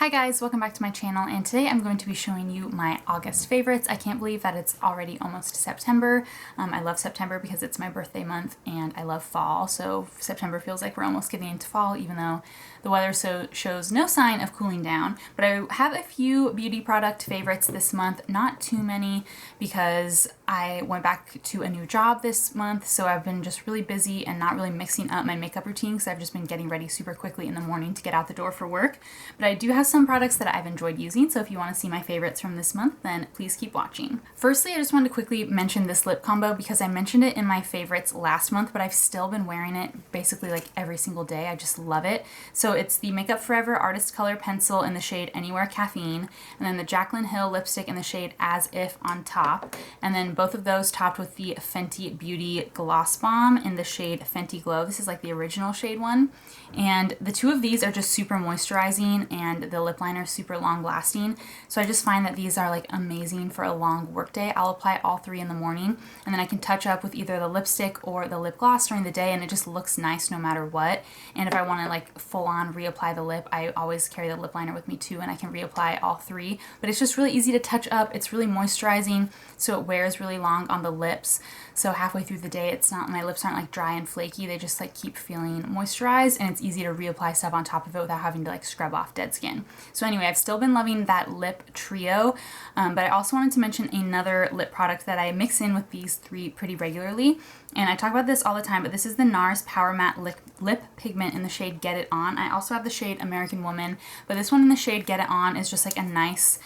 Hi guys, welcome back to my channel, and today I'm going to be showing you my August favorites. I can't believe that it's already almost September. I love September because it's my birthday month and I love fall, so September feels like we're almost getting into fall even though the weather shows no sign of cooling down. But I have a few beauty product favorites this month, not too many because I went back to a new job this month, so I've been just really busy and not really mixing up my makeup routine because I've just been getting ready super quickly in the morning to get out the door for work. But I do have some products that I've enjoyed using, so if you want to see my favorites from this month, then please keep watching. Firstly, I just wanted to quickly mention this lip combo because I mentioned it in my favorites last month, but I've still been wearing it basically like every single day. I just love it. So it's the Makeup Forever Artist Color Pencil in the shade Anywhere Caffeine, and then the Jaclyn Hill lipstick in the shade As If on top, and then both of those topped with the Fenty Beauty Gloss Bomb in the shade Fenty Glow. This is like the original shade one. And the two of these are just super moisturizing and the lip liner is super long lasting. So I just find that these are like amazing for a long work day. I'll apply all three in the morning and then I can touch up with either the lipstick or the lip gloss during the day, and it just looks nice no matter what. And if I want to like full on reapply the lip, I always carry the lip liner with me too, and I can reapply all three. But it's just really easy to touch up. It's really moisturizing, so it wears really long on the lips. So halfway through the day, my lips aren't like dry and flaky. They just like keep feeling moisturized, and it's easy to reapply stuff on top of it without having to like scrub off dead skin. So anyway, I've still been loving that lip trio, but I also wanted to mention another lip product that I mix in with these three pretty regularly. And I talk about this all the time, but this is the Nars Powermatte Lip Pigment in the shade Get It On. I also have the shade American Woman, but this one in the shade Get It On is just like a nice,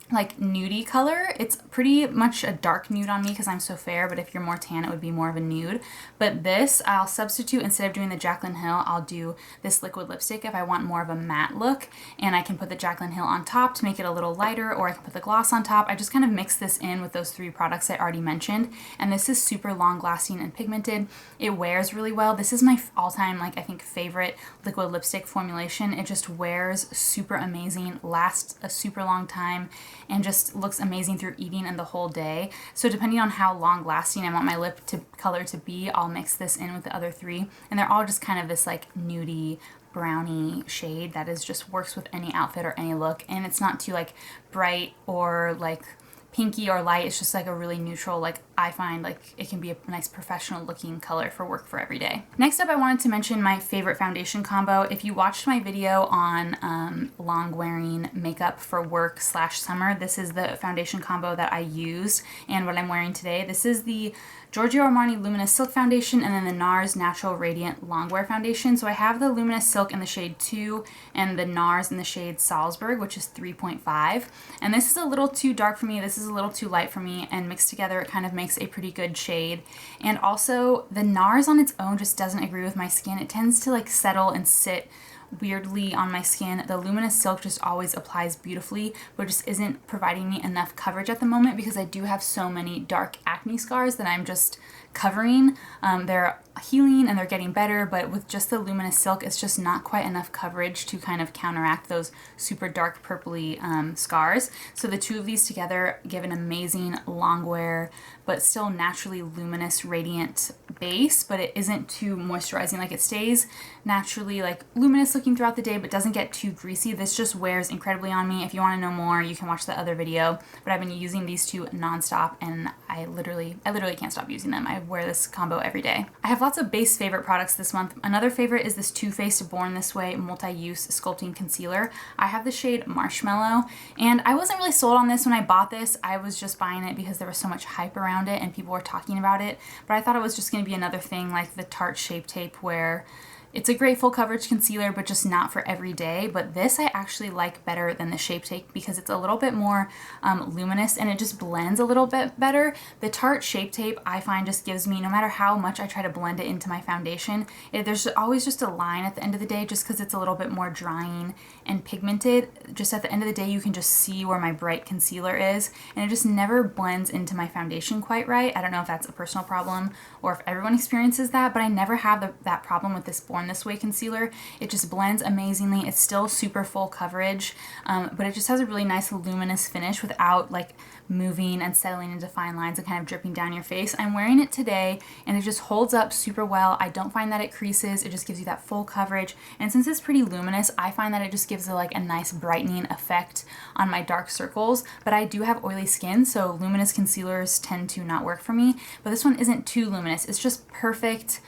like nudie color. It's pretty much a dark nude on me because I'm so fair, but if you're more tan it would be more of a nude. But this I'll substitute, instead of doing the Jaclyn Hill, I'll do this liquid lipstick if I want more of a matte look, and I can put the Jaclyn Hill on top to make it a little lighter, or I can put the gloss on top. I just kind of mix this in with those three products I already mentioned, and this is super long lasting and pigmented. It wears really well. This is my all-time, like, I think favorite liquid lipstick formulation. It just wears super amazing, lasts a super long time, and just looks amazing through eating and the whole day. So depending on how long lasting I want my lip color to be, I'll mix this in with the other three, and they're all just kind of this like nudie brownie shade that is just works with any outfit or any look, and it's not too like bright or like pinky or light. It's just like a really neutral, like I find like it can be a nice professional looking color for work for every day. Next up, I wanted to mention my favorite foundation combo. If you watched my video on long wearing makeup for work / summer, this is the foundation combo that I used and what I'm wearing today. This is the Giorgio Armani Luminous Silk Foundation and then the Nars Natural Radiant Longwear Foundation. So I have the Luminous Silk in the shade 2 and the Nars in the shade Salzburg, which is 3.5. And this is a little too dark for me. This is a little too light for me, and mixed together it kind of makes a pretty good shade. And also the Nars on its own just doesn't agree with my skin. It tends to like settle and sit weirdly on my skin. The Luminous Silk just always applies beautifully, but just isn't providing me enough coverage at the moment because I do have so many dark acne scars that I'm just covering. They're healing and they're getting better, but with just the Luminous Silk, it's just not quite enough coverage to kind of counteract those super dark purpley scars. So the two of these together give an amazing long wear, but still naturally luminous, radiant base, but it isn't too moisturizing. Like, it stays naturally like luminous looking throughout the day, but doesn't get too greasy. This just wears incredibly on me. If you want to know more, you can watch the other video, but I've been using these two nonstop and I literally can't stop using them. I wear this combo every day. I have lots of base favorite products this month. Another favorite is this Too Faced Born This Way multi-use sculpting concealer. I have the shade Marshmallow, and I wasn't really sold on this when I bought this. I was just buying it because there was so much hype around it and people were talking about it, but I thought it was just going to be another thing like the Tarte Shape Tape, where it's a great full coverage concealer, but just not for every day. But this I actually like better than the Shape Tape because it's a little bit more luminous and it just blends a little bit better. The Tarte Shape Tape I find just gives me, no matter how much I try to blend it into my foundation, there's always just a line at the end of the day just because it's a little bit more drying and pigmented. Just at the end of the day, you can just see where my bright concealer is, and it just never blends into my foundation quite right. I don't know if that's a personal problem or if everyone experiences that, but I never have that problem with this Born Born This Way concealer. It just blends amazingly. It's still super full coverage, but it just has a really nice luminous finish without like moving and settling into fine lines and kind of dripping down your face. I'm wearing it today and it just holds up super well. I don't find that it creases. It just gives you that full coverage. And since it's pretty luminous, I find that it just gives like a nice brightening effect on my dark circles. But I do have oily skin, so luminous concealers tend to not work for me. But this one isn't too luminous. It's just perfect.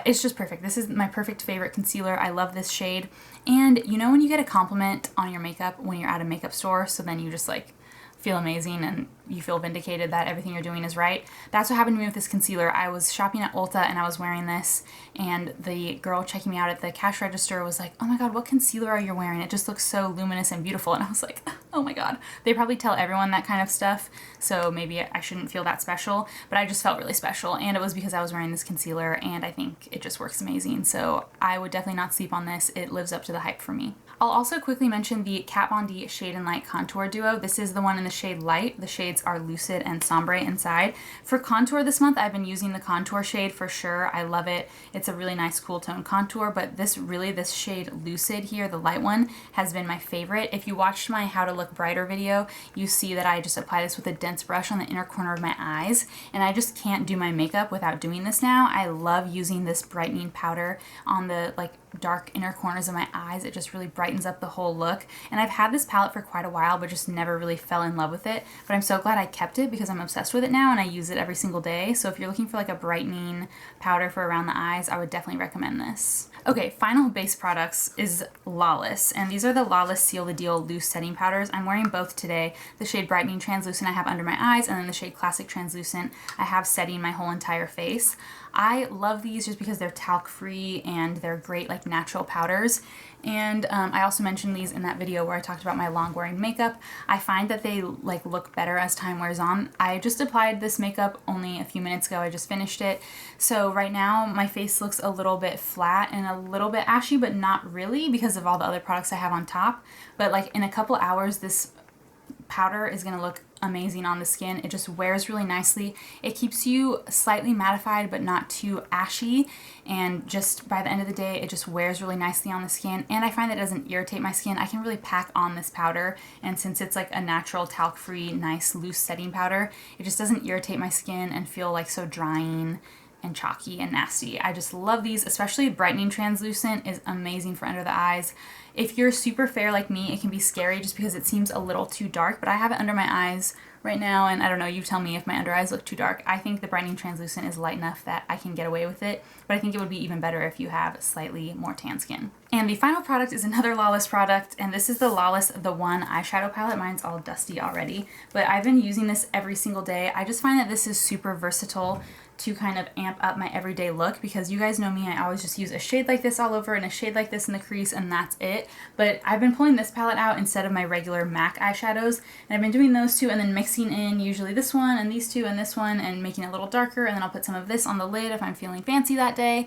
It's just perfect. This is my perfect favorite concealer. I love this shade. And you know when you get a compliment on your makeup when you're at a makeup store, so then you just like feel amazing and you feel vindicated that everything you're doing is right. That's what happened to me with this concealer. I was shopping at Ulta and I was wearing this, and the girl checking me out at the cash register was like, oh my god, what concealer are you wearing? It just looks so luminous and beautiful. And I was like, oh my god. They probably tell everyone that kind of stuff, so maybe I shouldn't feel that special, but I just felt really special, and it was because I was wearing this concealer and I think it just works amazing. So I would definitely not sleep on this. It lives up to the hype for me. I'll also quickly mention the Kat Von D Shade and Light Contour Duo. This is the one in the shade Light. The shades are Lucid and Sombre inside. For contour this month, I've been using the contour shade for sure. I love it. It's a really nice cool tone contour, but this shade Lucid here, the light one, has been my favorite. If you watched my How to Look Brighter video, you see that I just apply this with a dense brush on the inner corner of my eyes, and I just can't do my makeup without doing this now. I love using this brightening powder on the like dark inner corners of my eyes. It just really brightens up the whole look. And I've had this palette for quite a while, but just never really fell in love with it. But I'm so glad I kept it because I'm obsessed with it now and I use it every single day. So if you're looking for like a brightening powder for around the eyes, I would definitely recommend this. Okay, final base products is Lawless, and these are the Lawless Seal the Deal Loose Setting Powders. I'm wearing both today. The shade Brightening Translucent I have under my eyes, and then the shade Classic Translucent I have setting my whole entire face. I love these just because they're talc free and they're great like natural powders. And I also mentioned these in that video where I talked about my long wearing makeup. I find that they like look better as time wears on. I just applied this makeup only a few minutes ago. I just finished it. So right now my face looks a little bit flat and a little bit ashy, but not really because of all the other products I have on top. But like in a couple hours, this powder is gonna look amazing on the skin. It just wears really nicely. It keeps you slightly mattified but not too ashy, and just by the end of the day it just wears really nicely on the skin, and I find that it doesn't irritate my skin. I can really pack on this powder, and since it's like a natural talc free nice loose setting powder, it just doesn't irritate my skin and feel like so drying and chalky and nasty. I just love these, especially Brightening Translucent is amazing for under the eyes. If you're super fair like me, it can be scary just because it seems a little too dark, but I have it under my eyes right now, and I don't know, you tell me if my under eyes look too dark. I think the Brightening Translucent is light enough that I can get away with it, but I think it would be even better if you have slightly more tan skin. And the final product is another Lawless product, and this is the Lawless The One Eyeshadow Palette. Mine's all dusty already, but I've been using this every single day. I just find that this is super versatile to kind of amp up my everyday look, because you guys know me, I always just use a shade like this all over and a shade like this in the crease, and that's it. But I've been pulling this palette out instead of my regular MAC eyeshadows, and I've been doing those two and then mixing in usually this one and these two and this one and making it a little darker, and then I'll put some of this on the lid if I'm feeling fancy that day.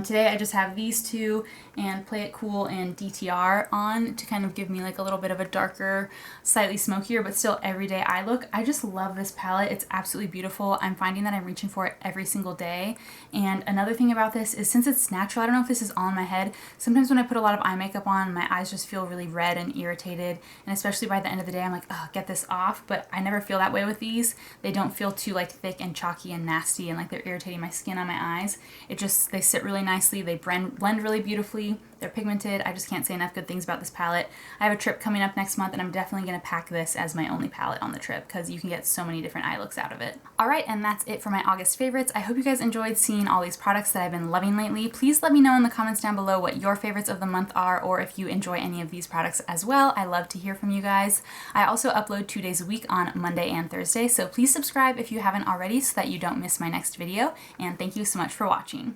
Today I just have these two and Play It Cool and DTR on to kind of give me like a little bit of a darker, slightly smokier, but still everyday eye look. I just love this palette. It's absolutely beautiful. I'm finding that I'm reaching for it every single day. And another thing about this is, since it's natural, I don't know if this is all in my head, sometimes when I put a lot of eye makeup on, my eyes just feel really red and irritated, and especially by the end of the day I'm like, oh, get this off. But I never feel that way with these. They don't feel too like thick and chalky and nasty and like they're irritating my skin on my eyes. They sit really nicely, they blend really beautifully, they're pigmented. I just can't say enough good things about this palette. I have a trip coming up next month, and I'm definitely going to pack this as my only palette on the trip because you can get so many different eye looks out of it. Alright, and that's it for my August favorites. I hope you guys enjoyed seeing all these products that I've been loving lately. Please let me know in the comments down below what your favorites of the month are, or if you enjoy any of these products as well. I love to hear from you guys. I also upload 2 days a week on Monday and Thursday, so please subscribe if you haven't already so that you don't miss my next video, and thank you so much for watching.